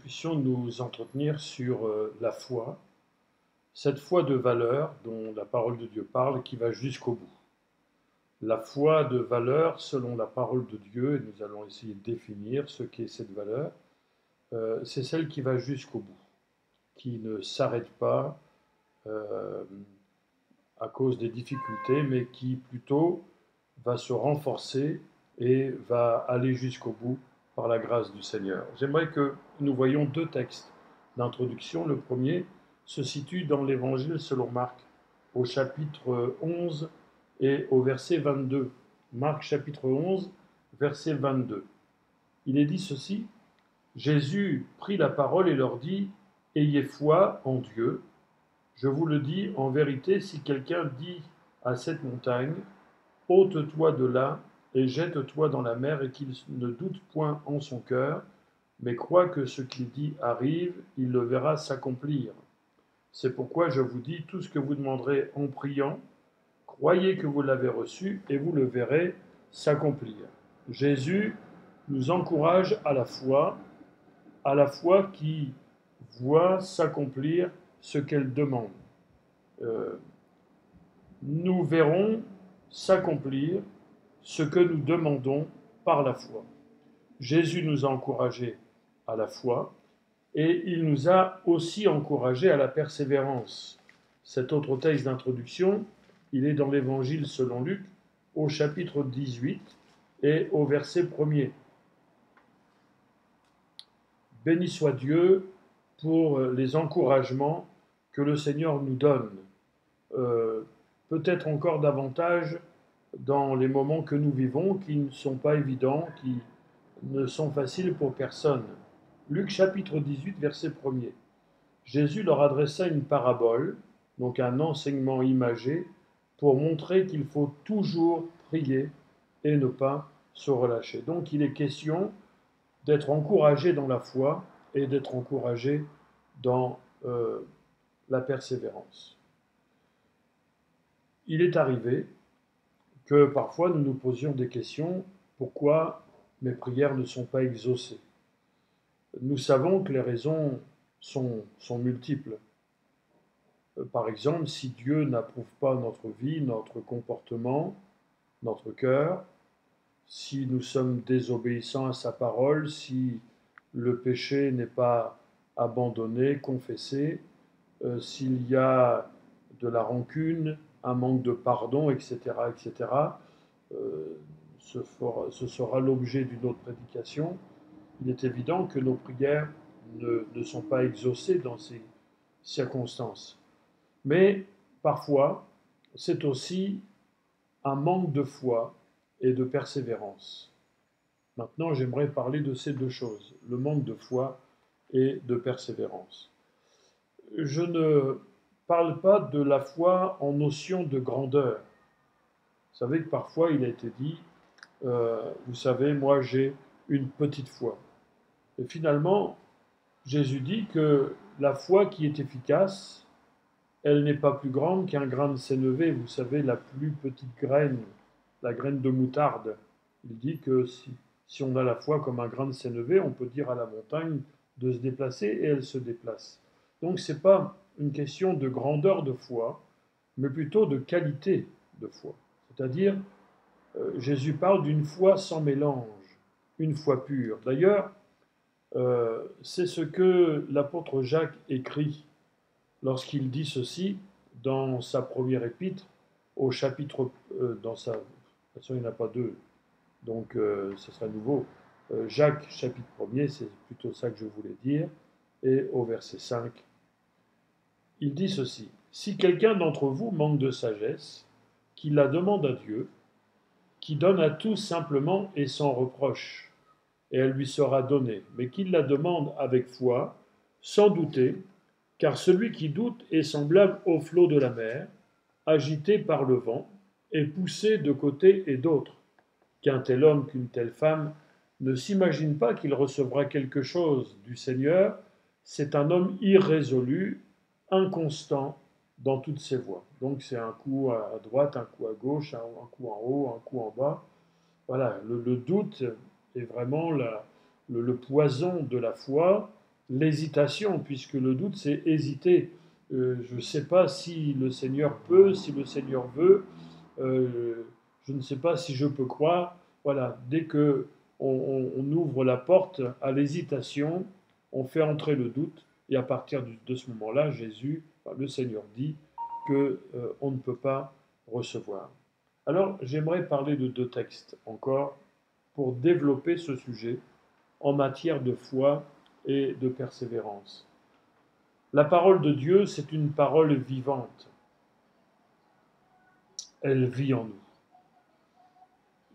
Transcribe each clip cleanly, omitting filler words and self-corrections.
puissions nous entretenir sur la foi, cette foi de valeur dont la parole de Dieu parle, qui va jusqu'au bout. La foi de valeur selon la parole de Dieu, et nous allons essayer de définir ce qu'est cette valeur, c'est celle qui va jusqu'au bout, qui ne s'arrête pas euh, à cause des difficultés, mais qui plutôt va se renforcer et va aller jusqu'au bout par la grâce du Seigneur. J'aimerais que nous voyions deux textes d'introduction. Le premier se situe dans l'Évangile selon Marc, au chapitre 11 et au verset 22. Marc chapitre 11, verset 22. Il est dit ceci: Jésus prit la parole et leur dit: Ayez foi en Dieu. Je vous le dis en vérité, si quelqu'un dit à cette montagne: ôte-toi de là et jette-toi dans la mer, et qu'il ne doute point en son cœur, mais croit que ce qu'il dit arrive, il le verra s'accomplir. C'est pourquoi je vous dis, tout ce que vous demanderez en priant, croyez que vous l'avez reçu et vous le verrez s'accomplir. Jésus nous encourage à la foi qui voit s'accomplir ce qu'elle demande. Nous verrons s'accomplir ce que nous demandons par la foi. Jésus nous a encouragés à la foi et il nous a aussi encouragés à la persévérance. Cet autre texte d'introduction, il est dans l'Évangile selon Luc, au chapitre 18 et au verset 1er. Béni soit Dieu pour les encouragements que le Seigneur nous donne. Peut-être encore davantage dans les moments que nous vivons, qui ne sont pas évidents, qui ne sont faciles pour personne. Luc chapitre 18, verset 1er. Jésus leur adressa une parabole, donc un enseignement imagé, pour montrer qu'il faut toujours prier et ne pas se relâcher. Donc il est question d'être encouragé dans la foi et d'être encouragé dans la persévérance. Il est arrivé que parfois nous nous posions des questions: pourquoi mes prières ne sont pas exaucées? Nous savons que les raisons sont multiples. Par exemple, si Dieu n'approuve pas notre vie, notre comportement, notre cœur, si nous sommes désobéissants à sa parole, si le péché n'est pas abandonné, confessé, s'il y a de la rancune, un manque de pardon, etc., etc., ce sera l'objet d'une autre prédication. Il est évident que nos prières ne sont pas exaucées dans ces circonstances. Mais parfois, c'est aussi un manque de foi et de persévérance. Maintenant, j'aimerais parler de ces deux choses, le manque de foi et de persévérance. Je ne parle pas de la foi en notion de grandeur. Vous savez que parfois il a été dit, vous savez, moi j'ai une petite foi. Et finalement, Jésus dit que la foi qui est efficace, elle n'est pas plus grande qu'un grain de sénévé, vous savez, la plus petite graine, la graine de moutarde. Il dit que si on a la foi comme un grain de sénévé, on peut dire à la montagne de se déplacer et elle se déplace. Donc ce n'est pas une question de grandeur de foi, mais plutôt de qualité de foi. C'est-à-dire, Jésus parle d'une foi sans mélange, une foi pure. D'ailleurs, c'est ce que l'apôtre Jacques écrit lorsqu'il dit ceci dans sa première épître, au chapitre, de toute façon il n'y en a pas deux, donc ce sera nouveau. Jacques, chapitre 1er, c'est plutôt ça que je voulais dire, et au verset 5, il dit ceci: si quelqu'un d'entre vous manque de sagesse, qu'il la demande à Dieu, qui donne à tous simplement et sans reproche, et elle lui sera donnée, mais qu'il la demande avec foi, sans douter, car celui qui doute est semblable au flot de la mer, agité par le vent et poussé de côté et d'autre. Qu'un tel homme, qu'une telle femme ne s'imagine pas qu'il recevra quelque chose du Seigneur, c'est un homme irrésolu, inconstant dans toutes ses voies. Donc c'est un coup à droite, un coup à gauche, un coup en haut, un coup en bas. Voilà, le doute est vraiment le poison de la foi l'hésitation, puisque le doute, c'est hésiter. Je ne sais pas si le Seigneur peut, si le Seigneur veut, je ne sais pas si je peux croire. Voilà, dès que on ouvre la porte à l'hésitation, on fait entrer le doute, et à partir de ce moment-là, Jésus, enfin, le Seigneur dit que on ne peut pas recevoir. Alors, j'aimerais parler de deux textes encore pour développer ce sujet en matière de foi et de persévérance. La parole de Dieu, c'est une parole vivante. Elle vit en nous.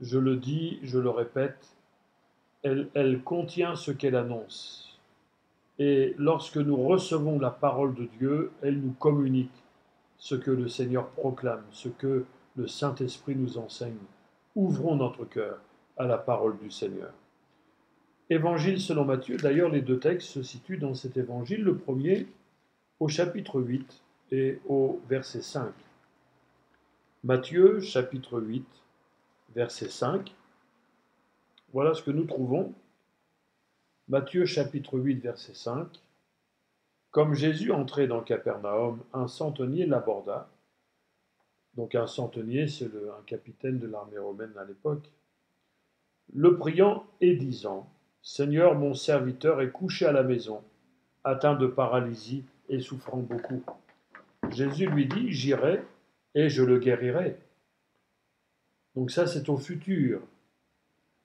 Je le dis, je le répète, elle contient ce qu'elle annonce. Et lorsque nous recevons la parole de Dieu, elle nous communique ce que le Seigneur proclame, ce que le Saint-Esprit nous enseigne. Ouvrons notre cœur à la parole du Seigneur. Évangile selon Matthieu, d'ailleurs les deux textes se situent dans cet évangile, le premier au chapitre 8 et au verset 5. Matthieu chapitre 8, verset 5. Voilà ce que nous trouvons. Matthieu chapitre 8, verset 5. Comme Jésus entrait dans Capernaum, un centenier l'aborda. Donc un centenier, c'est un capitaine de l'armée romaine à l'époque. Le priant et disant, Seigneur, mon serviteur est couché à la maison, atteint de paralysie et souffrant beaucoup. Jésus lui dit, j'irai et je le guérirai. Donc ça, c'est au futur.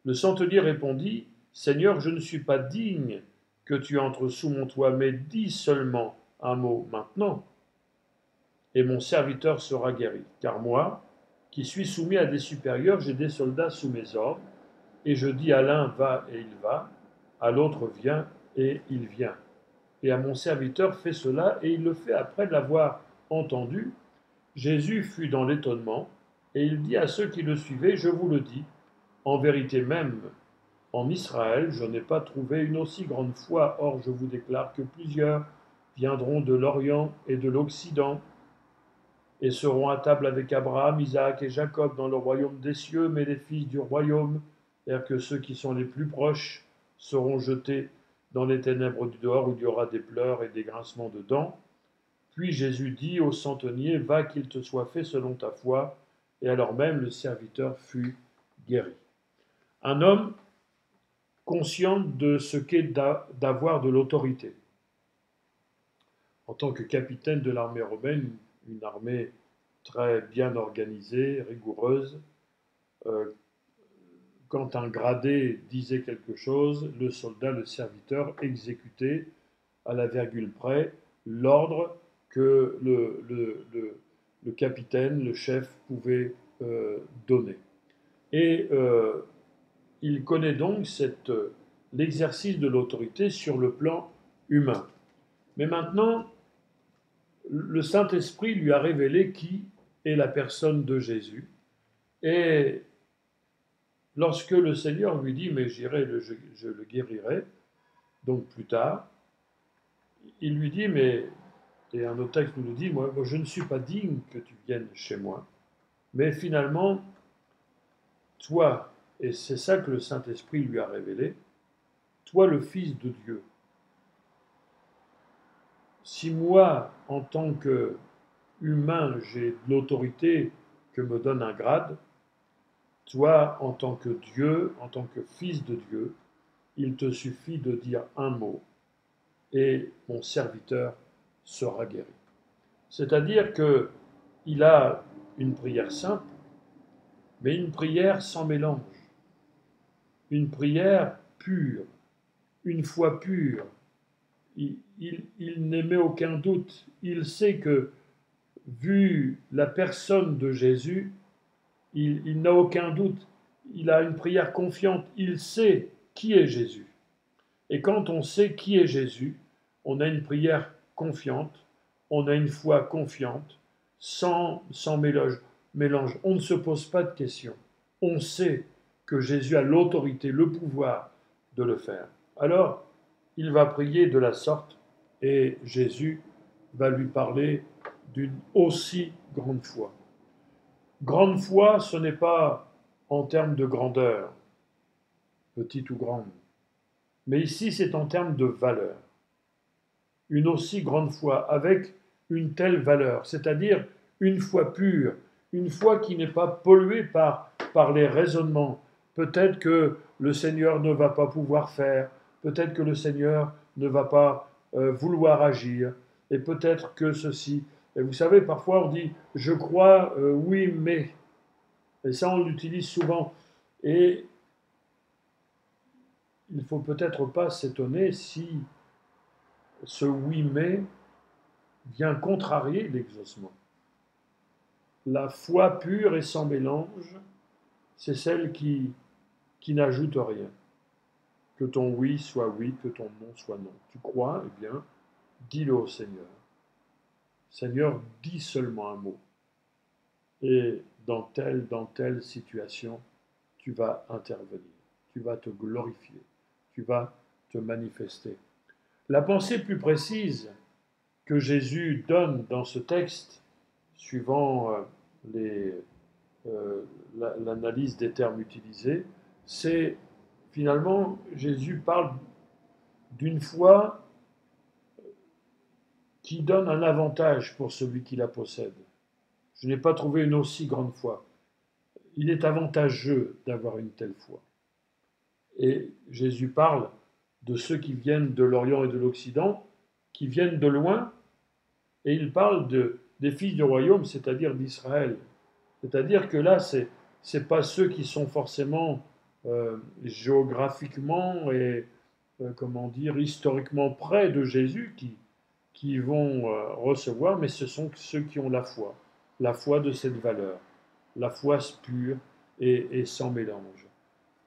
Le centenier répondit, Seigneur, je ne suis pas digne que tu entres sous mon toit, mais dis seulement un mot maintenant, et mon serviteur sera guéri. Car moi, qui suis soumis à des supérieurs, j'ai des soldats sous mes ordres, et je dis à l'un va et il va, à l'autre viens et il vient. Et à mon serviteur fais cela, et il le fait après l'avoir entendu. Jésus fut dans l'étonnement, et il dit à ceux qui le suivaient, je vous le dis, en vérité même, en Israël, je n'ai pas trouvé une aussi grande foi, or je vous déclare que plusieurs viendront de l'Orient et de l'Occident, et seront à table avec Abraham, Isaac et Jacob dans le royaume des cieux, mais les fils du royaume, c'est-à-dire que ceux qui sont les plus proches, seront jetés dans les ténèbres du dehors, où il y aura des pleurs et des grincements de dents. Puis Jésus dit au centenier, va qu'il te soit fait selon ta foi, et alors même le serviteur fut guéri. Un homme conscient de ce qu'est d'avoir de l'autorité. En tant que capitaine de l'armée romaine, une armée très bien organisée, rigoureuse, quand un gradé disait quelque chose, le soldat, le serviteur exécutait à la virgule près l'ordre que le capitaine, le chef pouvait donner. Et il connaît donc l'exercice de l'autorité sur le plan humain. Mais maintenant, le Saint-Esprit lui a révélé qui est la personne de Jésus. Et lorsque le Seigneur lui dit, mais j'irai, je le guérirai, donc plus tard, il lui dit, mais, et un autre texte nous le dit, moi je ne suis pas digne que tu viennes chez moi, mais finalement, toi, et c'est ça que le Saint-Esprit lui a révélé, toi le Fils de Dieu, si moi, en tant qu'humain, j'ai de l'autorité que me donne un grade, toi, en tant que Dieu, en tant que Fils de Dieu, il te suffit de dire un mot et mon serviteur sera guéri. C'est-à-dire qu'il a une prière simple, mais une prière sans mélange, une prière pure, une foi pure. Il n'émet aucun doute. Il sait que, vu la personne de Jésus, il n'a aucun doute. Il a une prière confiante. Il sait qui est Jésus. Et quand on sait qui est Jésus, on a une prière confiante, on a une foi confiante, sans mélange. On ne se pose pas de questions. On sait que Jésus a l'autorité, le pouvoir de le faire. Alors, il va prier de la sorte et Jésus va lui parler d'une aussi grande foi. Grande foi, ce n'est pas en termes de grandeur, petite ou grande, mais ici c'est en termes de valeur. une aussi grande foi avec une telle valeur, c'est-à-dire une foi pure, une foi qui n'est pas polluée par les raisonnements. Peut-être que le Seigneur ne va pas pouvoir faire, peut-être que le Seigneur ne va pas vouloir agir, et peut-être que ceci. Et vous savez, parfois on dit je crois, oui, mais. Et ça, on l'utilise souvent. Et il ne faut peut-être pas s'étonner si ce oui, mais vient contrarier l'exaucement. La foi pure et sans mélange, c'est celle qui n'ajoute rien. Que ton oui soit oui, que ton non soit non. Tu crois, eh bien, dis-le au Seigneur. Seigneur, dis seulement un mot. Et dans telle situation, tu vas intervenir. Tu vas te glorifier. Tu vas te manifester. La pensée plus précise que Jésus donne dans ce texte, suivant l'analyse des termes utilisés, c'est finalement, Jésus parle d'une foi qui donne un avantage pour celui qui la possède. Je n'ai pas trouvé une aussi grande foi. Il est avantageux d'avoir une telle foi. Et Jésus parle de ceux qui viennent de l'Orient et de l'Occident, qui viennent de loin, et il parle des fils du royaume, c'est-à-dire d'Israël. C'est-à-dire que là, c'est pas ceux qui sont forcément géographiquement et comment dire historiquement près de Jésus qui vont recevoir, mais ce sont ceux qui ont la foi de cette valeur, la foi pure et sans mélange.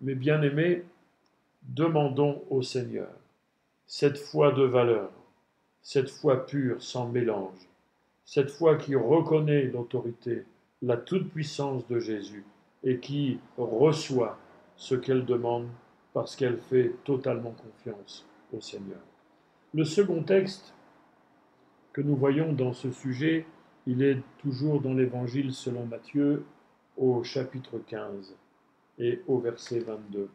Mais bien aimés, demandons au Seigneur cette foi de valeur, cette foi pure sans mélange, cette foi qui reconnaît l'autorité, la toute-puissance de Jésus et qui reçoit ce qu'elle demande parce qu'elle fait totalement confiance au Seigneur. Le second texte que nous voyons dans ce sujet, il est toujours dans l'Évangile selon Matthieu au chapitre 15 et au verset 22.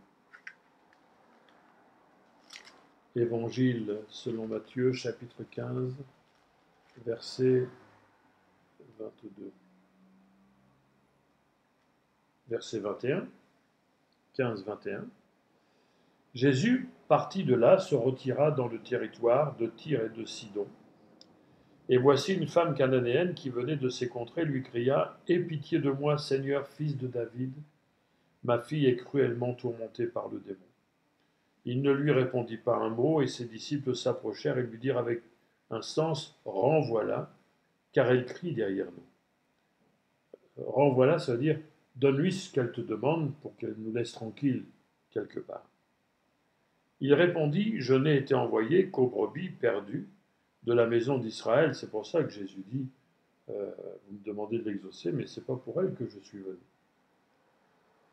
Évangile selon Matthieu, chapitre 15, verset 22. Verset 21, 15-21. Jésus, parti de là, se retira dans le territoire de Tyr et de Sidon. Et voici une femme cananéenne qui venait de ces contrées lui cria « Aie pitié de moi, Seigneur, fils de David, ma fille est cruellement tourmentée par le démon. » Il ne lui répondit pas un mot, et ses disciples s'approchèrent et lui dirent avec instance « Renvoie-la, car elle crie derrière nous. » Renvoie-la, ça veut dire « Donne-lui ce qu'elle te demande pour qu'elle nous laisse tranquilles quelque part. » Il répondit « Je n'ai été envoyé qu'aux brebis perdues de la maison d'Israël. » C'est pour ça que Jésus dit vous me demandez de l'exaucer, mais ce n'est pas pour elle que je suis venu.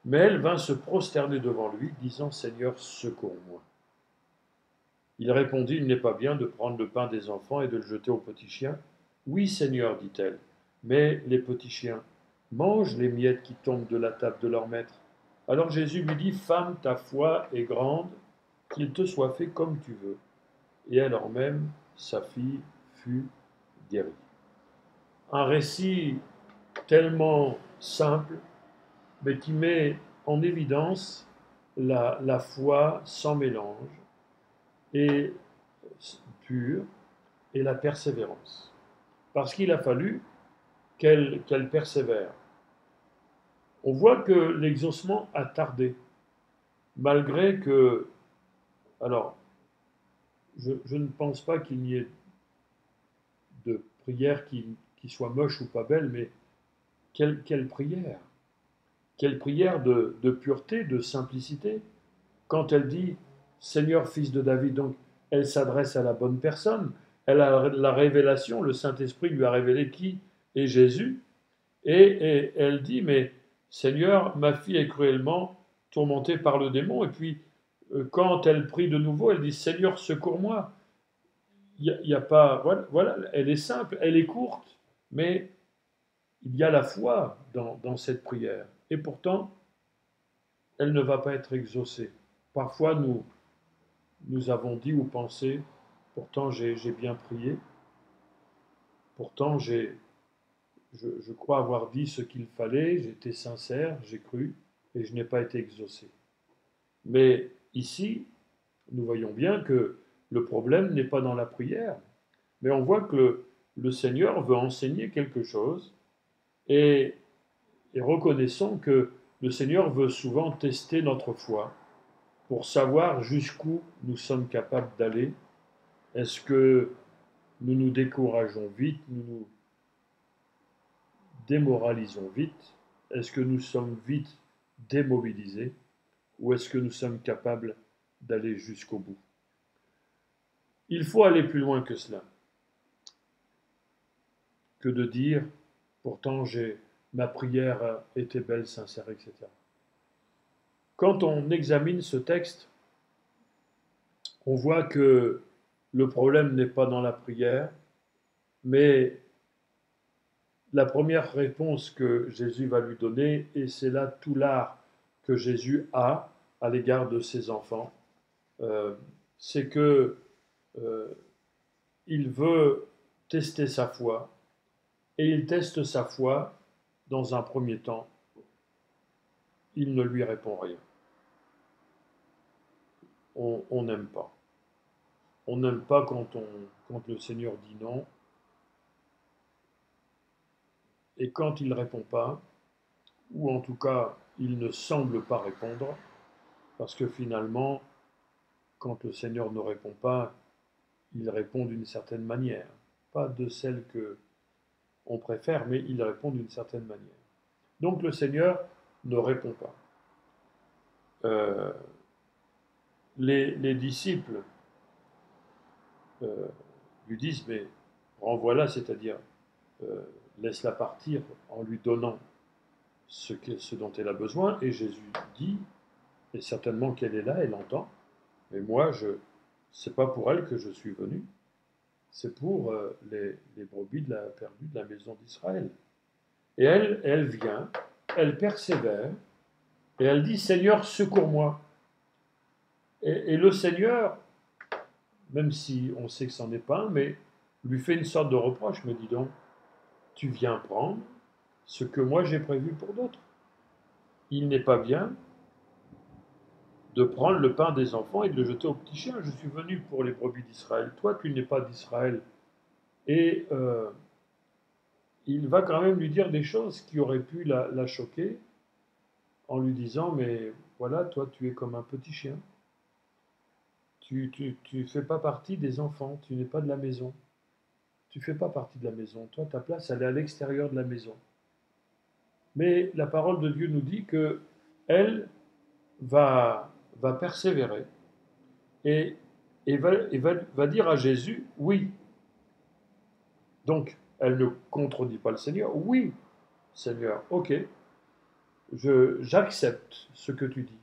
Mais elle vint se prosterner devant lui, disant « Seigneur, secours-moi. » Il répondit « Il n'est pas bien de prendre le pain des enfants et de le jeter aux petits chiens. »« Oui, Seigneur, dit-elle, mais les petits chiens mangent les miettes qui tombent de la table de leur maître. » Alors Jésus lui dit « Femme, ta foi est grande, qu'il te soit fait comme tu veux. » Et alors même, sa fille fut guérie. Un récit tellement simple, mais qui met en évidence la foi sans mélange et pure et la persévérance. Parce qu'il a fallu qu'elle persévère. On voit que l'exaucement a tardé, malgré que... Alors, je ne pense pas qu'il n'y ait de prière qui soit moche ou pas belle, mais quelle prière! Quelle prière de pureté, de simplicité, quand elle dit « Seigneur, fils de David », donc elle s'adresse à la bonne personne, elle a la révélation, le Saint-Esprit lui a révélé qui est Jésus, et elle dit « Mais Seigneur, ma fille est cruellement tourmentée par le démon », et puis quand elle prie de nouveau, elle dit « Seigneur, secours-moi ». Il y a pas, voilà, elle est simple, elle est courte, mais il y a la foi dans cette prière. Et pourtant, elle ne va pas être exaucée. Parfois, nous avons dit ou pensé, pourtant j'ai bien prié, pourtant je crois avoir dit ce qu'il fallait, j'étais sincère, j'ai cru, et je n'ai pas été exaucé. Mais ici, nous voyons bien que le problème n'est pas dans la prière, mais on voit que le Seigneur veut enseigner quelque chose, et, et reconnaissons que le Seigneur veut souvent tester notre foi pour savoir jusqu'où nous sommes capables d'aller. Est-ce que nous nous décourageons vite, nous nous démoralisons vite? Est-ce que nous sommes vite démobilisés? Ou est-ce que nous sommes capables d'aller jusqu'au bout? Il faut aller plus loin que cela, que de dire, pourtant ma prière était belle, sincère, etc. Quand on examine ce texte, on voit que le problème n'est pas dans la prière, mais la première réponse que Jésus va lui donner, et c'est là tout l'art que Jésus a à l'égard de ses enfants, c'est que il veut tester sa foi, et il teste sa foi dans un premier temps. Il ne lui répond rien. On n'aime pas. On n'aime pas quand le Seigneur dit non, et quand il ne répond pas, ou en tout cas, il ne semble pas répondre, parce que finalement, quand le Seigneur ne répond pas, il répond d'une certaine manière. Pas de celle que on préfère, mais il répond d'une certaine manière. Donc le Seigneur ne répond pas. Les disciples lui disent, mais renvoie-la, c'est-à-dire laisse-la partir en lui donnant ce dont elle a besoin. Et Jésus dit, et certainement qu'elle est là, elle entend, mais moi, c'est pas pour elle que je suis venu, c'est pour les brebis perdues de la maison d'Israël. Et elle vient, elle persévère, et elle dit, Seigneur, secours-moi. Et le Seigneur, même si on sait que c'en est pas un, mais lui fait une sorte de reproche, me dit donc, tu viens prendre ce que moi j'ai prévu pour d'autres. Il n'est pas bien de prendre le pain des enfants et de le jeter aux petits chiens. Je suis venu pour les brebis d'Israël. Toi, tu n'es pas d'Israël. Et il va quand même lui dire des choses qui auraient pu la choquer en lui disant, mais voilà, toi, tu es comme un petit chien. Tu ne fais pas partie des enfants, tu n'es pas de la maison. Tu ne fais pas partie de la maison. Toi, ta place, elle est à l'extérieur de la maison. Mais la parole de Dieu nous dit que elle va persévérer et, va dire à Jésus, oui. Donc, elle ne contredit pas le Seigneur. Oui, Seigneur, ok, j'accepte ce que tu dis.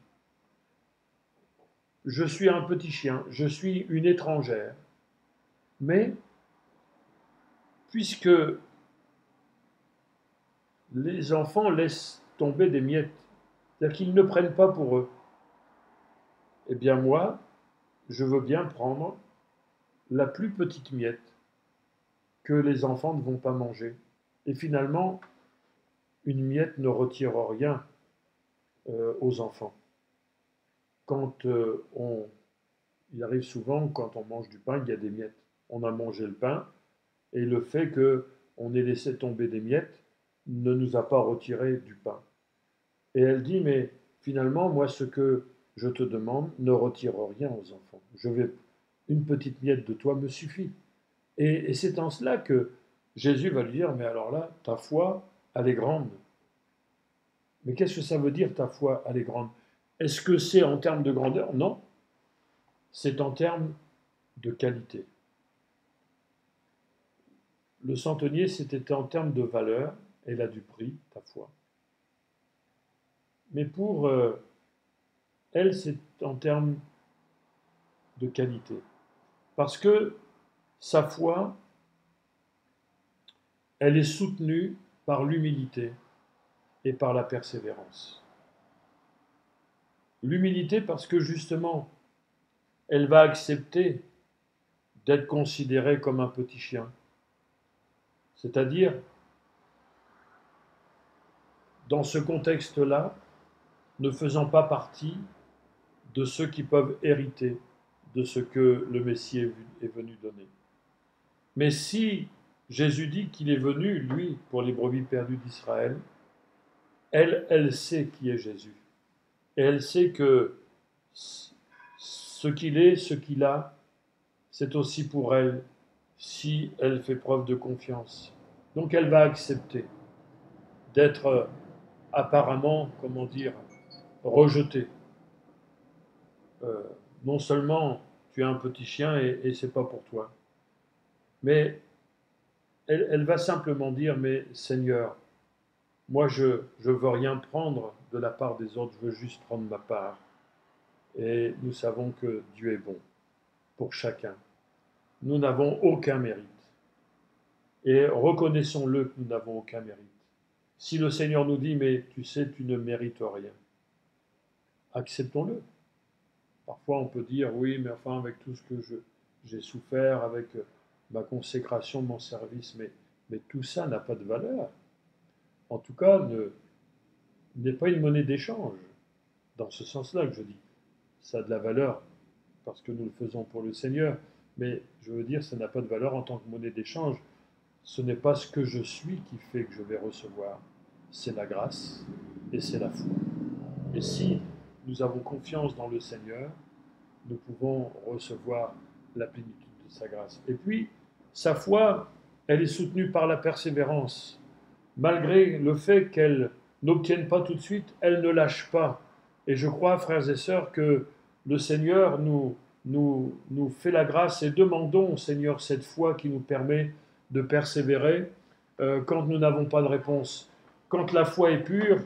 Je suis un petit chien, je suis une étrangère. Mais, puisque les enfants laissent tomber des miettes, c'est-à-dire qu'ils ne prennent pas pour eux, eh bien moi, je veux bien prendre la plus petite miette que les enfants ne vont pas manger. Et finalement, une miette ne retire rien aux enfants. Quand il arrive souvent, quand on mange du pain, il y a des miettes. On a mangé le pain, et le fait qu'on ait laissé tomber des miettes ne nous a pas retiré du pain. Et elle dit, mais finalement, moi, ce que je te demande ne retire rien aux enfants. Une petite miette de toi me suffit. Et c'est en cela que Jésus va lui dire, mais alors là, ta foi, elle est grande. Mais qu'est-ce que ça veut dire, ta foi, elle est grande? Est-ce que c'est en termes de grandeur? Non. C'est en termes de qualité. Le centenier, c'était en termes de valeur, elle a du prix, ta foi. Mais pour elle, c'est en termes de qualité. Parce que sa foi, elle est soutenue par l'humilité et par la persévérance. L'humilité parce que justement, elle va accepter d'être considéré comme un petit chien. C'est-à-dire, dans ce contexte-là, ne faisant pas partie de ceux qui peuvent hériter de ce que le Messie est venu donner. Mais si Jésus dit qu'il est venu, lui, pour les brebis perdues d'Israël, elle sait qui est Jésus. Et elle sait que ce qu'il est, ce qu'il a, c'est aussi pour elle si elle fait preuve de confiance. Donc elle va accepter d'être apparemment, comment dire, rejetée. Non seulement tu es un petit chien et c'est pas pour toi, mais elle va simplement dire, mais Seigneur, moi je veux rien prendre de la part des autres, je veux juste prendre ma part. Et nous savons que Dieu est bon pour chacun. Nous n'avons aucun mérite. Et reconnaissons-le que nous n'avons aucun mérite. Si le Seigneur nous dit, mais tu sais, tu ne mérites rien, acceptons-le. Parfois on peut dire, oui, mais enfin avec tout ce que j'ai souffert, avec ma consécration, mon service, mais tout ça n'a pas de valeur. En tout cas, n'est pas une monnaie d'échange, dans ce sens-là que je dis. Ça a de la valeur parce que nous le faisons pour le Seigneur, mais je veux dire, ça n'a pas de valeur en tant que monnaie d'échange. Ce n'est pas ce que je suis qui fait que je vais recevoir, c'est la grâce et c'est la foi. Et si nous avons confiance dans le Seigneur, nous pouvons recevoir la plénitude de sa grâce. Et puis, sa foi, elle est soutenue par la persévérance. Malgré le fait qu'elle n'obtienne pas tout de suite, elle ne lâche pas. Et je crois, frères et sœurs, que le Seigneur nous fait la grâce et demandons au Seigneur cette foi qui nous permet de persévérer quand nous n'avons pas de réponse. Quand la foi est pure,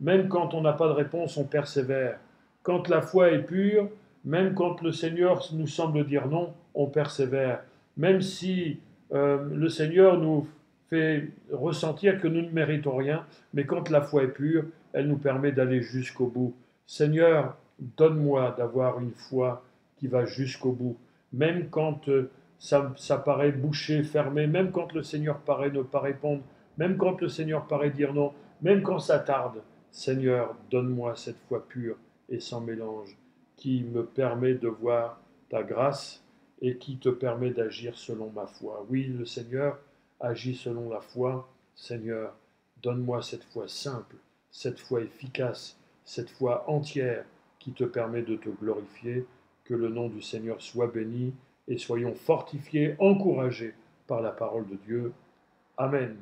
même quand on n'a pas de réponse, on persévère. Quand la foi est pure, même quand le Seigneur nous semble dire non, on persévère. Même si le Seigneur nous fait ressentir que nous ne méritons rien, mais quand la foi est pure, elle nous permet d'aller jusqu'au bout. Seigneur, donne-moi d'avoir une foi qui va jusqu'au bout, même quand ça paraît bouché, fermé, même quand le Seigneur paraît ne pas répondre, même quand le Seigneur paraît dire non, même quand ça tarde. Seigneur, donne-moi cette foi pure et sans mélange, qui me permet de voir ta grâce et qui te permet d'agir selon ma foi. Oui, le Seigneur agit selon la foi. Seigneur, donne-moi cette foi simple, cette foi efficace, cette foi entière qui te permet de te glorifier. Que le nom du Seigneur soit béni et soyons fortifiés, encouragés par la parole de Dieu. Amen.